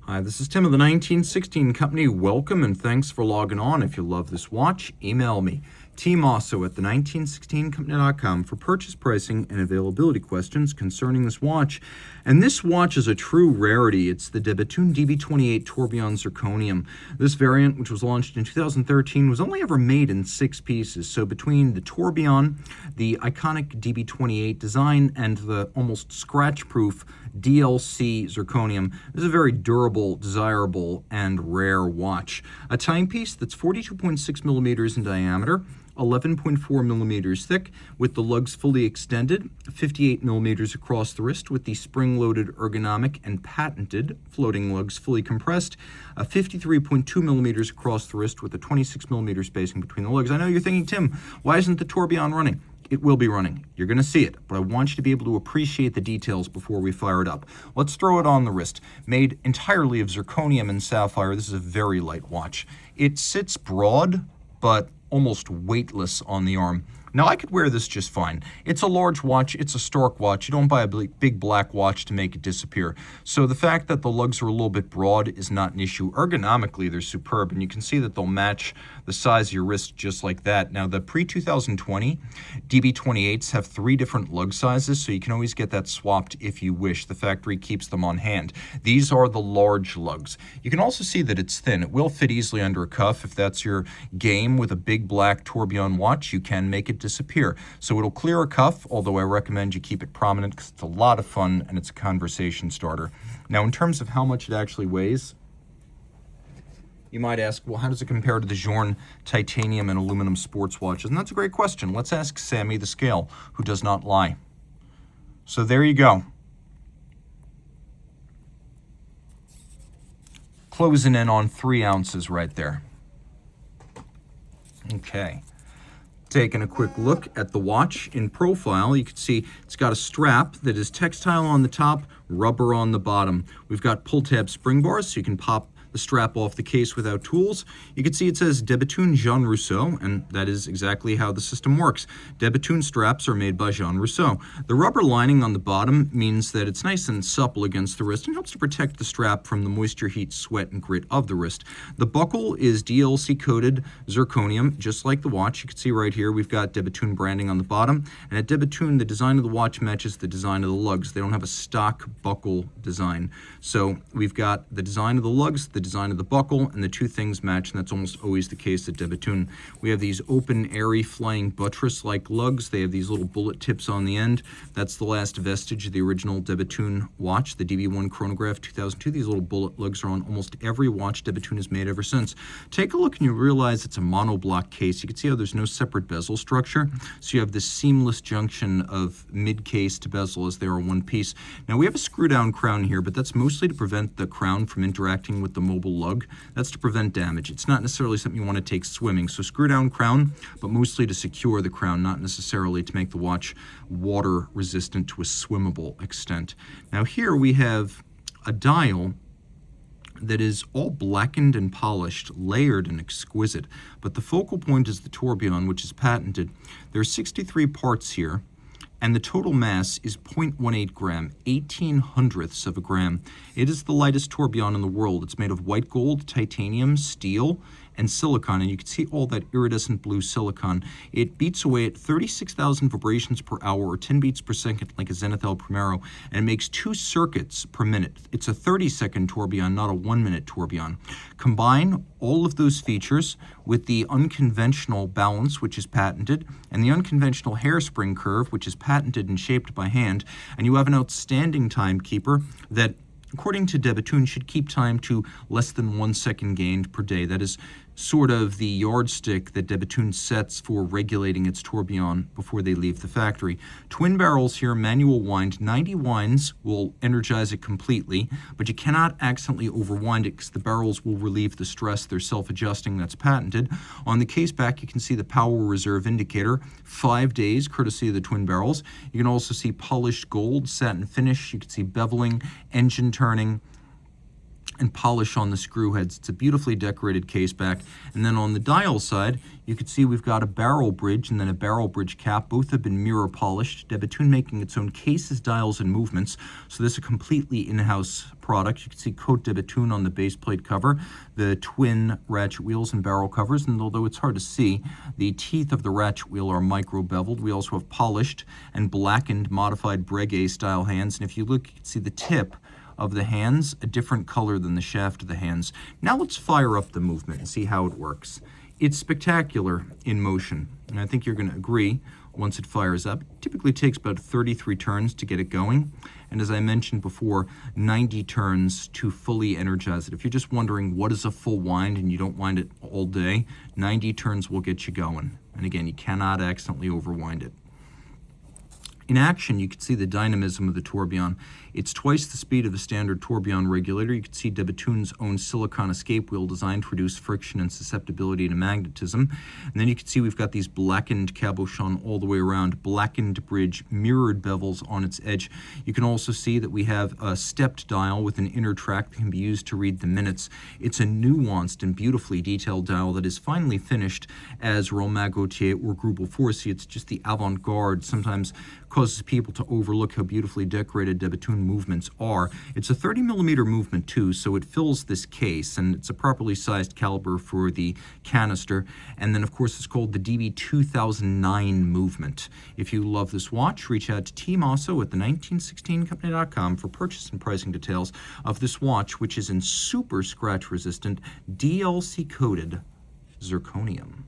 Hi, this is Tim of the 1916 Company. Welcome and thanks for logging on. If you love this watch, email me, Team Mosso at the1916company.com for purchase pricing and availability questions concerning this watch. And this watch is a true rarity. It's the Bethune DB28 Tourbillon Zirconium. This variant, which was launched in 2013, was only ever made in 6 pieces. So between the Tourbillon, the iconic DB28 design, and the almost scratch-proof DLC Zirconium, this is a very durable, desirable, and rare watch. A timepiece that's 42.6 millimeters in diameter, 11.4 millimeters thick, with the lugs fully extended, 58 millimeters across the wrist, with the spring-loaded ergonomic and patented floating lugs fully compressed, 53.2 millimeters across the wrist, with a 26 millimeter spacing between the lugs. I know you're thinking, Tim, why isn't the Tourbillon running? It will be running. You're going to see it, but I want you to be able to appreciate the details before we fire it up. Let's throw it on the wrist. Made entirely of zirconium and sapphire, this is a very light watch. It sits broad, but almost weightless on the arm. Now, I could wear this just fine. It's a large watch. It's a stork watch. You don't buy a big black watch to make it disappear. So the fact that the lugs are a little bit broad is not an issue. Ergonomically, they're superb, and you can see that they'll match the size of your wrist just like that. Now, the pre-2020 DB28s have 3 different lug sizes, so you can always get that swapped if you wish. The factory keeps them on hand. These are the large lugs. You can also see that it's thin. It will fit easily under a cuff. If that's your game with a big black tourbillon watch, you can make it disappear. So it'll clear a cuff, although I recommend you keep it prominent because it's a lot of fun and it's a conversation starter. Now, in terms of how much it actually weighs, you might ask, well, how does it compare to the Journe titanium and aluminum sports watches? And that's a great question. Let's ask Sammy the Scale, who does not lie. So there you go. Closing in on 3 ounces right there. Okay. Taking a quick look at the watch in profile, you can see it's got a strap that is textile on the top, rubber on the bottom. We've got pull-tab spring bars, so you can pop the strap off the case without tools. You can see it says de Bethune Jean Rousseau, and that is exactly how the system works. De Bethune straps are made by Jean Rousseau. The rubber lining on the bottom means that it's nice and supple against the wrist and helps to protect the strap from the moisture, heat, sweat, and grit of the wrist. The buckle is DLC-coated zirconium, just like the watch. You can see right here we've got de Bethune branding on the bottom, and at de Bethune, the design of the watch matches the design of the lugs. They don't have a stock buckle design. So we've got the design of the lugs, the design of the buckle, and the 2 things match, and that's almost always the case at de Bethune. We have these open, airy, flying buttress-like lugs. They have these little bullet tips on the end. That's the last vestige of the original de Bethune watch, the DB1 chronograph 2002. These little bullet lugs are on almost every watch de Bethune has made ever since. Take a look and you realize it's a monoblock case. You can see how there's no separate bezel structure, so you have this seamless junction of mid-case to bezel as they are one piece. Now, we have a screw-down crown here, but that's mostly to prevent the crown from interacting with the mobile lug. That's to prevent damage. It's not necessarily something you want to take swimming. So screw down crown, but mostly to secure the crown, not necessarily to make the watch water resistant to a swimmable extent. Now here we have a dial that is all blackened and polished, layered and exquisite. But the focal point is the tourbillon, which is patented. There are 63 parts here, and the total mass is 0.18 gram, 18/100ths of a gram. It is the lightest tourbillon in the world. It's made of white gold, titanium, steel, and silicon, and you can see all that iridescent blue silicon. It beats away at 36,000 vibrations per hour, or 10 beats per second, like a Zenith El Primero, and it makes 2 circuits per minute. It's a 30-second tourbillon, not a 1-minute tourbillon. Combine all of those features with the unconventional balance, which is patented, and the unconventional hairspring curve, which is patented and shaped by hand, and you have an outstanding timekeeper that, according to de Bethune, should keep time to less than 1 second gained per day. That is sort of the yardstick that de Bethune sets for regulating its tourbillon before they leave the factory. Twin barrels here, manual wind. 90 winds will energize it completely, but you cannot accidentally overwind it because the barrels will relieve the stress. They're self-adjusting. That's patented. On the case back, you can see the power reserve indicator, 5 days, courtesy of the twin barrels. You can also see polished gold, satin finish. You can see beveling, engine turning, and polish on the screw heads. It's a beautifully decorated case back. And then on the dial side, you can see we've got a barrel bridge and then a barrel bridge cap. Both have been mirror polished. Bethune making its own cases, dials, and movements. So this is a completely in-house product. You can see Cote de Bethune on the base plate cover, the twin ratchet wheels and barrel covers, and although it's hard to see, the teeth of the ratchet wheel are micro beveled. We also have polished and blackened modified Breguet style hands, and if you look, you can see the tip of the hands, a different color than the shaft of the hands. Now let's fire up the movement and see how it works. It's spectacular in motion, and I think you're going to agree once it fires up. It typically takes about 33 turns to get it going, and as I mentioned before, 90 turns to fully energize it. If you're just wondering what is a full wind and you don't wind it all day, 90 turns will get you going. And again, you cannot accidentally overwind it. In action, you can see the dynamism of the tourbillon. It's twice the speed of the standard tourbillon regulator. You can see de Bethune's own silicon escape wheel designed to reduce friction and susceptibility to magnetism. And then you can see we've got these blackened cabochons all the way around, blackened bridge, mirrored bevels on its edge. You can also see that we have a stepped dial with an inner track that can be used to read the minutes. It's a nuanced and beautifully detailed dial that is finely finished as Romain Gauthier or Grubel 4C. It's just the avant-garde, sometimes causes people to overlook how beautifully decorated de Bethune movements are. It's a 30mm movement too, so it fills this case, and it's a properly sized caliber for the canister. And then of course it's called the DB2009 movement. If you love this watch, reach out to Team Mosso at the1916company.com for purchase and pricing details of this watch, which is in super scratch resistant DLC coated zirconium.